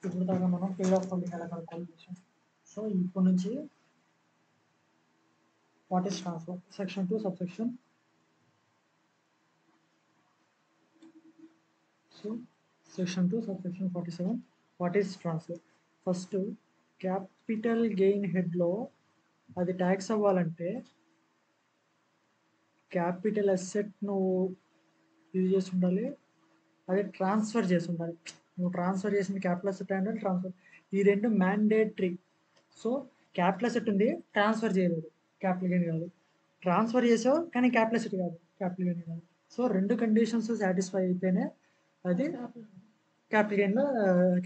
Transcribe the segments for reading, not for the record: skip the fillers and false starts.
ఇప్పుడు దాకా మనం పేర్ ఆఫ్ హోల్డింగ్ ఎలా కనుక్కోవాలి చూసాం. సో ఇప్పుడు నుంచి what is transfer section 2 subsection. So section 2 subsection 47 what is transfer. First capital gain హెడ్లో అది ట్యాక్స్ అవ్వాలంటే క్యాపిటల్ అసెట్ నువ్వు యూజ్ చేసి ఉండాలి, అదే ట్రాన్స్ఫర్ చేసి ఉండాలి. నువ్వు ట్రాన్స్ఫర్ చేసింది క్యాపిటల్ అసెట్ అండ్ ట్రాన్స్ఫర్, ఈ రెండు మ్యాండేటరీ. సో క్యాపిటల్ అసెట్ ఉంది, ట్రాన్స్ఫర్ చేయలేదు, క్యాపిటల్ గెయిన్ కాదు. ట్రాన్స్ఫర్ చేసావు కానీ క్యాపిటల్ అసెట్ కాదు, క్యాపిటల్ గెయిన్ కాదు. సో రెండు కండిషన్స్ సాటిస్ఫై అయితేనే అది క్యాపిటల్ గెయిన్లో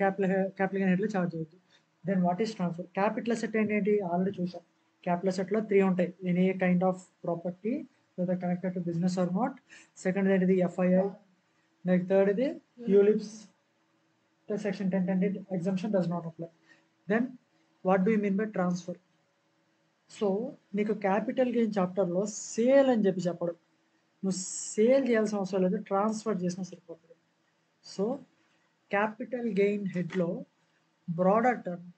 క్యాపిటల్ గెయిన్ హెడ్లో ఛార్జ్ అవుతుంది. Then what is transfer. Capital asset ఏంటి ఆల్రెడీ చూసాం. క్యాపిటల్ అసెట్లో 3 ఉంటాయి, any kind of property whether connected to business or not. Second ఏంటిది FII. నెక్స్ట్ థర్డ్ ఇది ULIPs. Section 10 exemption does not apply. Then what do you mean by transfer? So నీకు capital gain చాప్టర్లో sale అని చెప్పి చెప్పడు, నువ్వు sale చేయాల్సిన అవసరం లేదు, ట్రాన్స్ఫర్ చేసినా సరిపోతుంది. సో క్యాపిటల్ గెయిన్ హెడ్లో బ్రాడర్ టర్మ్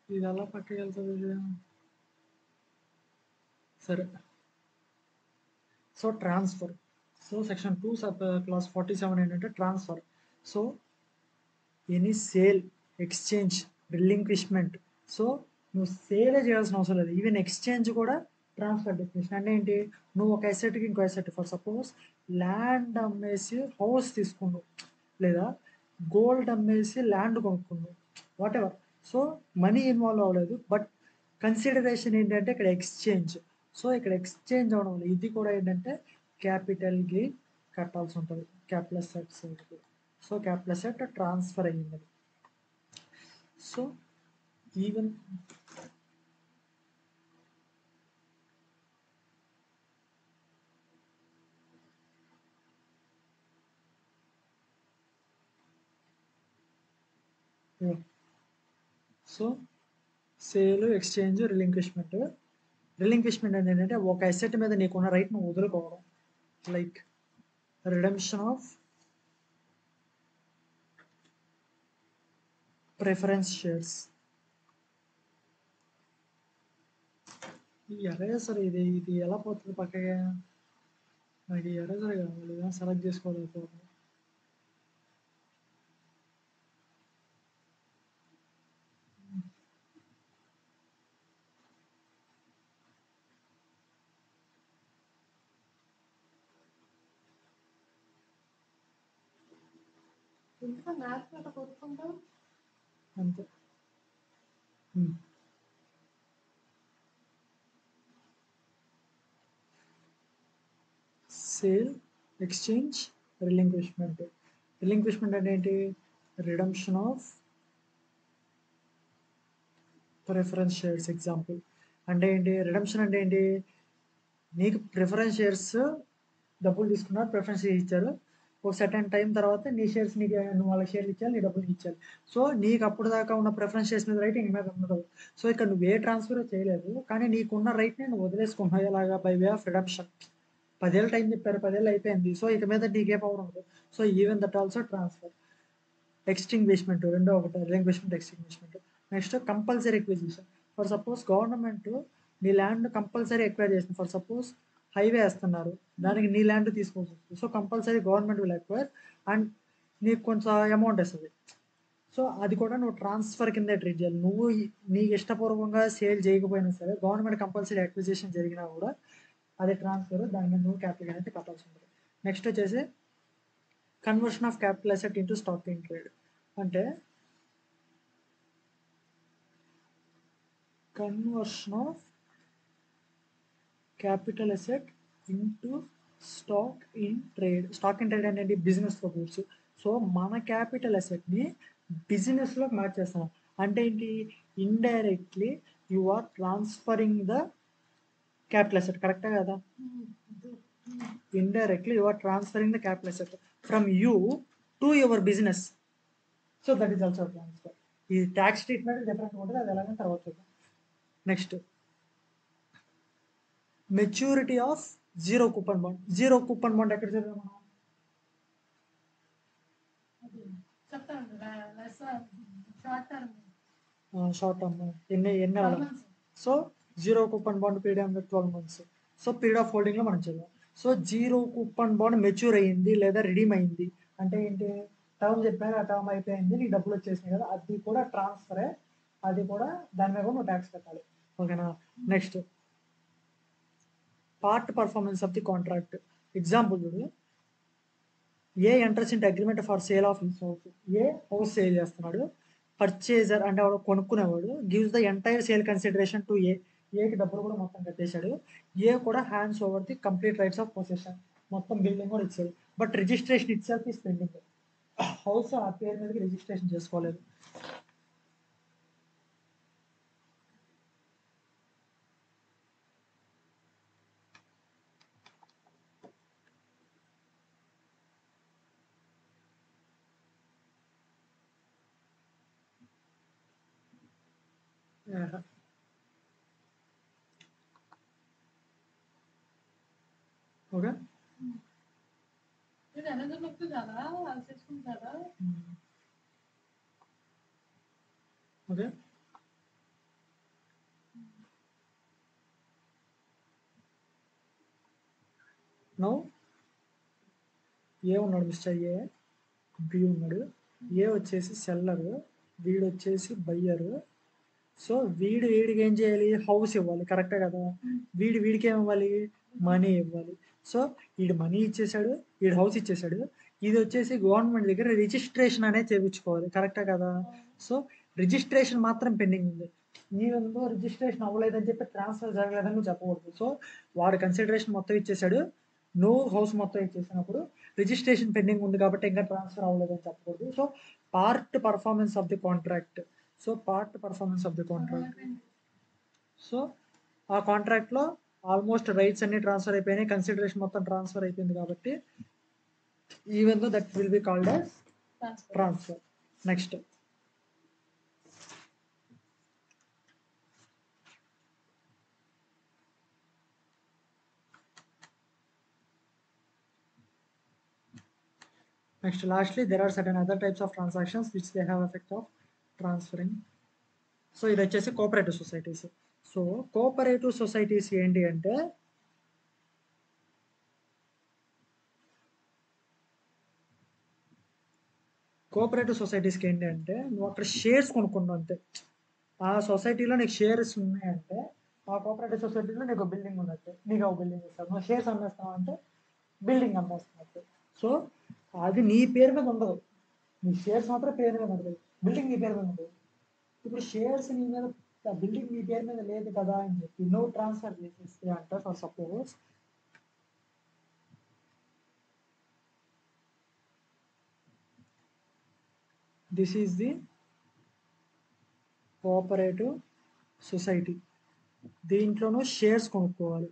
ఇది ఎలా పట్టుకెళ్తుంది సరే. So transfer. So section 2 sub clause 47 ఏంటంటే transfer. So any sale, exchange, relinquishment. So నువ్వు సేలే చేయాల్సిన అవసరం లేదు, ఈవెన్ ఎక్స్చేంజ్ కూడా ట్రాన్స్ఫర్ డెఫినేషన్. అంటే ఏంటి, నువ్వు ఒక అసెట్కి ఇంకో అసెట్, ఫర్ సపోజ్ ల్యాండ్ అమ్మేసి హౌస్ తీసుకున్నావు, లేదా గోల్డ్ అమ్మేసి ల్యాండ్ కొనుక్కున్నావు, whatever. So money involve అవ్వలేదు, బట్ కన్సిడరేషన్ ఏంటంటే ఇక్కడ ఎక్స్చేంజ్. సో ఇక్కడ ఎక్స్చేంజ్ అవడం వల్ల ఇది కూడా ఏంటంటే క్యాపిటల్ గెయిన్ కట్టాల్సి ఉంటుంది, capital assets. So capital asset transfer అయ్యింది. So even so sale, exchange, relinquishment. Relinquishment అంటే ఏంటంటే ఒక అసెట్ మీద నీకున్న రైట్ను వదులుకోవడం, like redemption of preference shares. ఈ ఎరేజర్ ఇది ఇది ఎలా పోతుంది పక్కగా, నాకు ఈ ఎరేజర్ కావాలి, సెలెక్ట్ చేసుకోలేకపోతుంది. అంతే. Sale, exchange, relinquishment. రిలింక్విష్మెంట్ అంటే ఏంటి, redemption of preference shares. Example అంటే ఏంటి, రిడెంప్షన్ అంటే ఏంటి, నీకు ప్రిఫరెన్స్ షేర్స్ డబ్బులు తీసుకున్నారు, ప్రిఫరెన్స్ ఇచ్చారు, ఒక సర్టెన్ టైం తర్వాత నీ షేర్స్ నీకు, నువ్వు వాళ్ళకి షేర్లు ఇచ్చాలి, నీ డబ్బులు ఇచ్చాలి. సో నీకు అప్పుడు దాకా ఉన్న ప్రిఫరెన్స్ షేర్స్ మీద రైట్ ఇంక మీద ఉండదు. సో ఇక్కడ నువ్వు ఏ ట్రాన్స్ఫర్ చేయలేదు, కానీ నీకున్న రైట్ని నువ్వు వదిలేసుకున్నావు, ఎలాగా, బై వే ఆఫ్ రిడెంప్షన్. 10 ఏళ్ళు టైం చెప్పారు, 10 ఏళ్ళు అయిపోయింది, సో ఇక మీద నీకే పవర్ ఉండదు. So even that also transfer. Extinguishment రెండో ఒకటి, relinquishment, extinguishment. Next compulsory acquisition. For suppose government నీ ల్యాండ్ కంపల్సరీ ఎక్వైర్ చేస్తుంది, ఫర్ సపోజ్ హైవే వేస్తున్నారు, దానికి నీ ల్యాండ్ తీసుకోవచ్చు. So compulsory government will acquire and నీకు కొంచెం అమౌంట్ వస్తుంది. సో అది కూడా నువ్వు ట్రాన్స్ఫర్ కింద ట్రీట్ చేయాలి. నువ్వు నీకు ఇష్టపూర్వకంగా సేల్ చేయకపోయినా సరే, గవర్నమెంట్ కంపల్సరీ అక్విజిషన్ జరిగినా కూడా అది ట్రాన్స్ఫర్, దాని మీద నువ్వు క్యాపిటల్ అయితే కట్టాల్సి ఉంటుంది. నెక్స్ట్ వచ్చేసి conversion of capital asset into stock in trade. అంటే conversion of capital asset into stock in trade. Stock in trade అనేది బిజినెస్లో గూడ్స్. సో మన క్యాపిటల్ అసెట్ని బిజినెస్లోకి మార్చేస్తాం. అంటే ఏంటి, indirectly you are transferring the capital asset. కరెక్టా కదా, indirectly you are transferring the capital asset from you to your business. So that is also transfer. ఈ ట్యాక్స్ ట్రీట్మెంట్ డిఫరెంట్ ఉంటుంది, అది ఎలాగైనా తర్వాత చూద్దాం. Next maturity of zero coupon bond. Zero coupon bond ఎక్కడ చదివాం మనం? షార్ట్ టర్మ్ ఎన్ని అవ్వాలి. So zero coupon bond period అంటే 12 months. సో పీరియడ్ ఆఫ్ హోల్డింగ్లో మనం చదివాం. So zero coupon bond mature అయ్యింది లేదా రిడీమ్ అయింది అంటే ఏంటి? టర్మ్ చెప్పాను, ఆ టర్మ్ అయిపోయింది, నీకు డబ్బులు వచ్చేసినాయి కదా, అది కూడా ట్రాన్స్ఫరే, అది కూడా దాని మీద కూడా నువ్వు ట్యాక్స్ కట్టాలి. ఓకేనా? Next part performance of the contract. Example చూడు, A enters into agreement for sale of his house. A house sale చేస్తున్నాడు, పర్చేజర్ అంటే వాడు కొనుక్కునేవాడు gives the entire sale consideration to A. ఏకి డబ్బులు కూడా మొత్తం కట్టేశాడు. ఏ కూడా hands over the complete rights of possession, మొత్తం బిల్డింగ్ కూడా ఇచ్చాడు. But registration itself is pending. House ఆ పేరు మీదకి రిజిస్ట్రేషన్ చేసుకోలేదు. Okay, okay. నౌ ఏ ఉన్నాడు మిస్టర్ ఏ, బి ఉన్నాడు. ఏ వచ్చేసి సెల్లరు, వీడు వచ్చేసి బయ్యరు. సో వీడికి ఏం చేయాలి? హౌస్ ఇవ్వాలి, కరెక్టే కదా? వీడికి ఏమి ఇవ్వాలి? మనీ ఇవ్వాలి. సో వీడు మనీ ఇచ్చేసాడు, వీడు హౌస్ ఇచ్చేసాడు. ఇది వచ్చేసి గవర్నమెంట్ దగ్గర రిజిస్ట్రేషన్ అనేది చేయించుకోవాలి, కరెక్టే కదా? సో రిజిస్ట్రేషన్ మాత్రం పెండింగ్ ఉంది. నీవేందో రిజిస్ట్రేషన్ అవ్వలేదని చెప్పి ట్రాన్స్ఫర్ జరగలేదని నువ్వు చెప్పకూడదు. సో వాడు కన్సిడరేషన్ మొత్తం ఇచ్చేసాడు, నువ్వు హౌస్ మొత్తం ఇచ్చేసినప్పుడు రిజిస్ట్రేషన్ పెండింగ్ ఉంది కాబట్టి ఇంకా ట్రాన్స్ఫర్ అవ్వలేదని చెప్పకూడదు. So part performance of the contract. So part performance of the contract. So ఆ కాంట్రాక్ట్లో ఆల్మోస్ట్ రైట్స్ అన్ని ట్రాన్స్ఫర్ అయిపోయినాయి, కన్సిడరేషన్ మొత్తం ట్రాన్స్ఫర్ అయిపోయింది కాబట్టి even though that will be called as transfer. Next lastly there are certain other types of transactions which they have effect of transferring. So ఇది వచ్చేసి cooperative societies. So cooperative societies ఏంటి అంటే cooperative సొసైటీస్కి ఏంటి అంటే నువ్వు అక్కడ షేర్స్ కొనుక్కున్నావు అంతే. ఆ సొసైటీలో నీకు షేర్స్ ఉన్నాయంటే ఆ కోఆపరేటివ్ సొసైటీలో నీకు బిల్డింగ్ ఉన్నట్టు, నీకు ఒక బిల్డింగ్ ఇస్తావు. నువ్వు షేర్స్ అమ్మేస్తావు అంటే బిల్డింగ్ అమ్మేస్తున్నట్టు. సో అది నీ పేరు మీద ఉండదు, నీ షేర్స్ మాత్రం పేరు మీద ఉంటుంది, బిల్డింగ్ నీ పేరు మీద ఉంటుంది. ఇప్పుడు షేర్స్ నీ మీద, బిల్డింగ్ నీ పేరు మీద లేదు కదా అని చెప్పి నువ్వు ట్రాన్స్ఫర్ చేసేస్తే అంటే for suppose this is the cooperative society. దీంట్లోనూ షేర్స్ కొనుక్కోవాలి,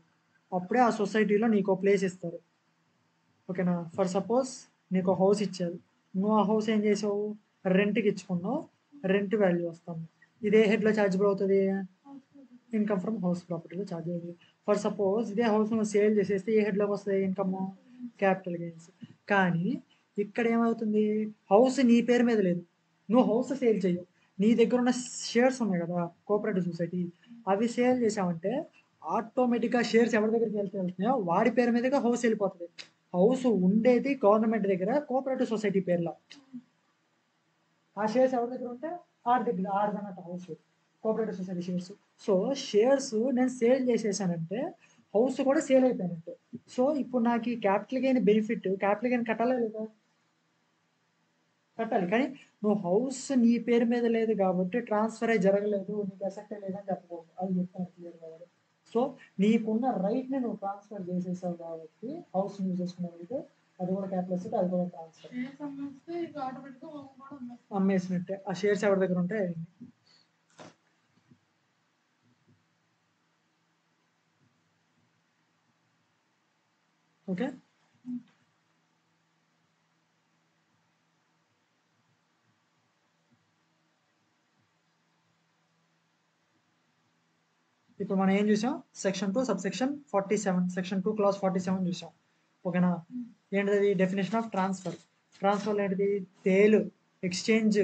అప్పుడే ఆ సొసైటీలో నీకు ప్లేస్ ఇస్తారు. ఓకేనా? ఫర్ సపోజ్ నీకు హౌస్ ఇచ్చారు, నువ్వు ఆ హౌస్ ఏం చేసావు? రెంట్కి ఇచ్చుకున్నావు, రెంట్ వాల్యూ వస్తుంది. ఇదే హెడ్లో ఛార్జబుల్ అవుతుంది, ఇన్కమ్ ఫ్రమ్ హౌస్ ప్రాపర్టీలో ఛార్జ్ అవుతుంది. ఫర్ సపోజ్ ఇదే హౌస్ నువ్వు సేల్ చేసేస్తే ఏ హెడ్లోకి వస్తుంది ఇన్కమ్? Capital gains. కానీ ఇక్కడ ఏమవుతుంది? హౌస్ నీ పేరు మీద లేదు, నువ్వు హౌస్ సేల్ చేయవు, నీ దగ్గర ఉన్న షేర్స్ ఉన్నాయి కదా కోఆపరేటివ్ సొసైటీ, అవి సేల్ చేసావంటే ఆటోమేటిక్గా షేర్స్ ఎవరి దగ్గరికి వెళ్తున్నాయో వాడి పేరు మీదగా హౌస్ వెళ్ళిపోతుంది. హౌస్ ఉండేది గవర్నమెంట్ దగ్గర కోఆపరేటివ్ సొసైటీ పేర్లో, ఆ షేర్స్ ఎవరి దగ్గర ఉంటే ఆడి దగ్గర ఆడదన్నట్టు house cooperative society shares. So shares నేను సేల్ చేసేసానంటే హౌస్ కూడా సేల్ అయిపోయినట్టు. సో ఇప్పుడు నాకు ఈ capital gain benefit, capital gain కట్టాలా లేదా? కట్టాలి. కానీ నువ్వు హౌస్ నీ పేరు మీద లేదు కాబట్టి ట్రాన్స్ఫర్ అయి జరగలేదు, నీకు అసెట్ లేదని చెప్పకూడదు, అది చెప్తాను క్లియర్గా. సో నీకున్న రైట్ని నువ్వు ట్రాన్స్ఫర్ చేసేసావు కాబట్టి హౌస్ యూజ్ చేసుకున్నట్టు అది కూడా క్యాపిటల్ అసెట్, అది కూడా ట్రాన్స్ఫర్. అమ్మేసినట్టే, ఆ షేర్స్ ఎవరి దగ్గర ఉంటాయి. ఓకే. ఇప్పుడు మనం ఏం చూసాం, సెక్షన్ 2 సబ్సెక్షన్ 47, సెక్షన్ 2 క్లాస్ 47 చూసాం. ఓకేనా? ఏంటిది డెఫినేషన్ ఆఫ్ ట్రాన్స్ఫర్. ట్రాన్స్ఫర్ ఏంటిది? Sale, exchange,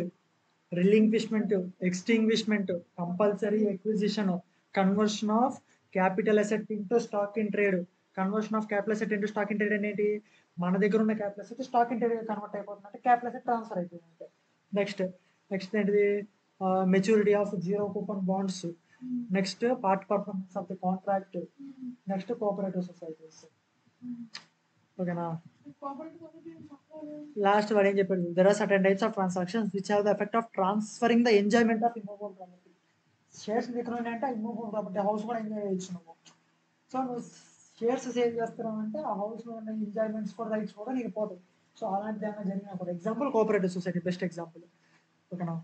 relinquishment, extinguishment, compulsory acquisition, conversion of capital asset into stock in trade. Conversion of capital asset into stock in trade అనేది మన దగ్గర ఉన్న capital asset stock in trade convert అయిపోతుంది, అంటే capital asset transfer అయిపోతుంది. Next ఏంటిది? Maturity of zero coupon bonds. Next part performance of the contract. Next cooperative societies. ఓకేనా? Last వాడు ఏం చెప్పాడు? There are certain types of transactions which have the effect of transferring the enjoyment of immovable property. Shares దగ్గర అంటే immovable property, house కూడా enjoy చేయొచ్చు నువ్వు. So నువ్వు షేర్స్ సేవ్ చేస్తున్నావు అంటే ఆ హౌస్ లో ఉన్న ఎంజాయ్మెంట్స్ కూడా, రైట్స్ కూడా నీకు పోతాయి. సో అలాంటిది ఏమైనా జరిగినప్పుడు example cooperative society best example. ఓకేనా?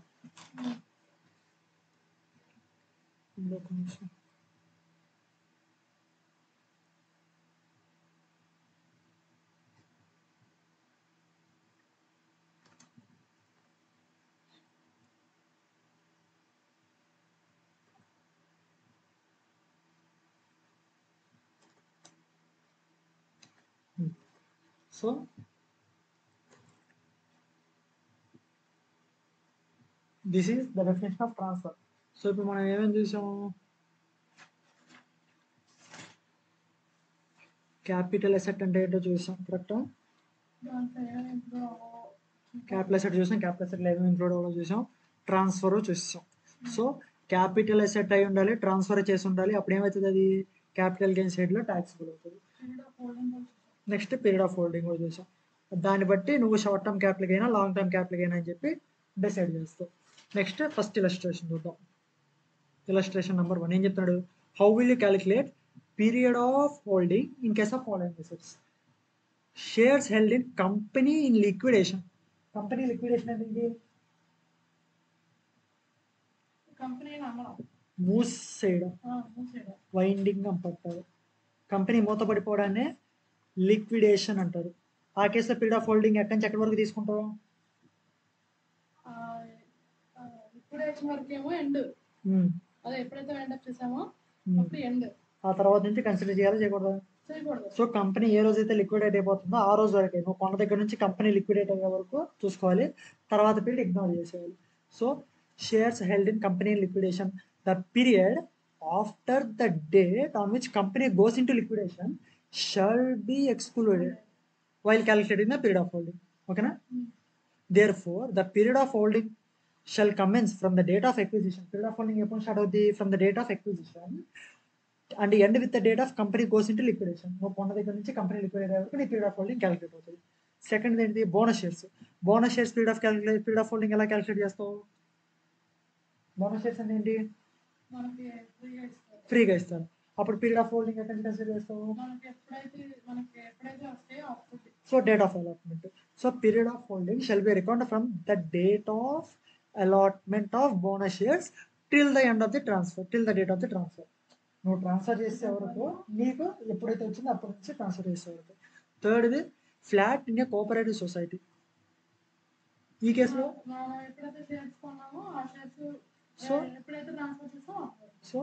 So this is the definition of transfer. So ఇప్పుడు మనం ఏమేమి చూసాము? క్యాపిటల్ అసెట్ అంటే ఏంటో చూసాం, కరెక్టా? క్యాపిటల్ అసెట్ చూసాం, క్యాపిటల్ అసెట్ ఏమేమి ఇంక్లూడ్ అవ్వాలో చూసాం, ట్రాన్స్ఫర్ చూసాం. సో క్యాపిటల్ అసెట్ అయి ఉండాలి, ట్రాన్స్ఫర్ చేసి ఉండాలి, అప్పుడు ఏమవుతుంది? అది క్యాపిటల్ గెయిన్స్ హెడ్లో ట్యాక్సిబుల్ అవుతుంది. నెక్స్ట్ పీరియడ్ ఆఫ్ హోల్డింగ్ కూడా చూసాం. దాన్ని బట్టి నువ్వు short term capital gain, long term capital gain అని చెప్పి డిసైడ్ చేస్తావు. నెక్స్ట్ ఫస్ట్ ఇలస్ట్రేషన్ చూద్దాం. ఇలస్ట్రేషన్ నెంబర్ 1 ఏం చెప్తాడు? How will you calculate period of holding in case of following assets? Shares held in company in liquidation. Company liquidation అనేది మూసేయడం, winding అంటారు. Company మూతపడిపోవడాన్ని liquidation అంటారు. ఆ కేసులో పీరియడ్ ఆఫ్ హోల్డింగ్ ఎక్కడి నుంచి ఎక్కడి వరకు తీసుకుంటావు? ఆ తర్వాత నుంచి కన్సిడర్ చేయాలి, చేయకూడదు? సో కంపెనీ ఏ రోజైతే లిక్విడేట్ అయిపోతుందో ఆ రోజు వరకే నువ్వు కొన్న దగ్గర నుంచి కంపెనీ లిక్విడేట్ అయ్యే వరకు చూసుకోవాలి, తర్వాత పీరియడ్ ఇగ్నోర్ చేసేయాలి. So shares held in company liquidation, the period after the date on which company goes in to liquidation shall be excluded while calculating the period of holding. ఓకేనా? Therefore, the period of holding shall commence from the date of acquisition. Period of holding ఎప్పుడు start అవుతుంది? From the date of acquisition and end with the date of company goes into liquidation. నువ్వు కొన్న దగ్గర నుంచి company liquidate అయ్యే వరకు నీ period of holding calculate అవుతుంది. సెకండ్ ఏంటి? Bonus shares. Bonus shares period of holding ఎలా క్యాలిక్యులేట్ చేస్తావు? బోనస్ షేర్స్ అంటే ఏంటి? ఫ్రీగా ఇస్తారు. అప్పుడు పీరియడ్ ఆఫ్ హోల్డింగ్ ఎక్కడ కన్సిడర్ చేస్తావు? So date of allotment. So period of holding shall be record from the date of allotment of bonus shares till the end of the transfer, till the date of the transfer. నువ్వు transfer చేసే వరకు నీకు ఎప్పుడైతే వచ్చిందో అప్పటి నుంచి transfer చేసే వరకు. థర్డ్ది flat in a cooperative society. ఈ కేసులో so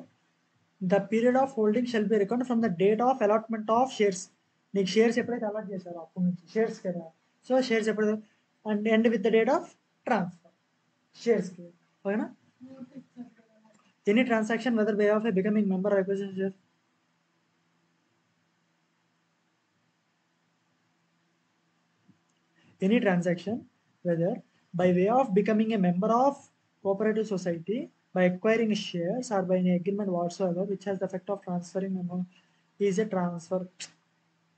the period of holding shall be record from the date of allotment of shares. నీకు షేర్స్ ఎప్పుడైతే అలాట్ చేశారో అప్పటి నుంచి షేర్స్ కదా. సో షేర్స్ ఎప్పుడు and end with the date of transfer షేర్స్కి. ఓకేనా? Any transaction whether way of a becoming member acquisition share. Any transaction, whether by way of becoming a member of cooperative society, by acquiring shares, or by any agreement whatsoever which has the effect of transferring amount, is a transfer.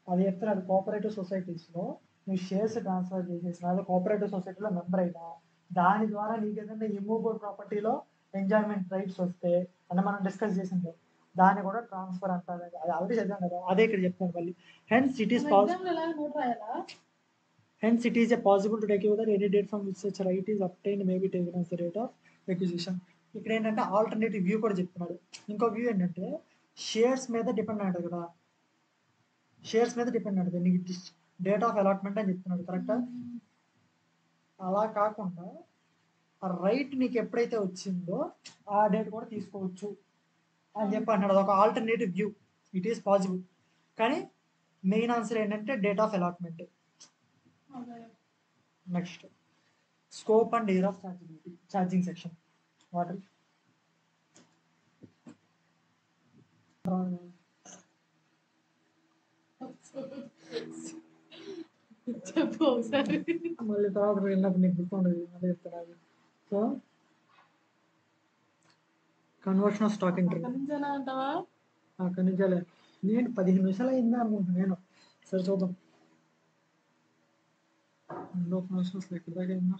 అది చెప్తున్నారు cooperative సొసైటీస్లో నువ్వు shares transfer చేసేసిన అదే cooperative సొసైటీలో member అయినా దాని ద్వారా నీకు ఏదైనా ఇమ్మూవబుల్ ప్రాపర్టీలో ఎంజాయ్మెంట్ రైట్స్ వస్తే అంటే మనం డిస్కస్ చేసింది దాన్ని కూడా ట్రాన్స్ఫర్ అంటారు. అది ఆల్రెడీ చదివాం కదా, అదే ఇక్కడ చెప్తాను మళ్ళీ. Hence it is Hence, it is a possible to take over any date from which such right is obtained may be taken as the rate of acquisition. ఇక్కడ ఏంటంటే ఆల్టర్నేటివ్ వ్యూ కూడా చెప్తున్నాడు. ఇంకో వ్యూ ఏంటంటే షేర్స్ మీద depend అంటారు కదా, shares మీద డిపెండ్ అంటుంది నీకు డేట్ ఆఫ్ అలాట్మెంట్ అని చెప్తున్నాడు, కరెక్టా? అలా కాకుండా ఆ రైట్ నీకు ఎప్పుడైతే వచ్చిందో ఆ డేట్ కూడా తీసుకోవచ్చు. అని చెప్పి అంటున్నాడు. అదొక alternative view. It is possible. కానీ మెయిన్ ఆన్సర్ ఏంటంటే date of allotment. Next scope and air of charging section. Water చెప్పు ఒకసారి. మళ్ళీ తర్వాత వెళ్ళినప్పుడు నీకు గుర్తుండదు, మళ్ళీ చెప్తాను. So conversion of stock entry అంతేనా అంటావా? అక్కడి నుంచాలే. నేను 15 నిమిషాలు అయిందా అనుకుంటున్నాను నేను. సరే చూద్దాం. 2 నిమిషాలు ఎక్కడి దాకా అయిందా?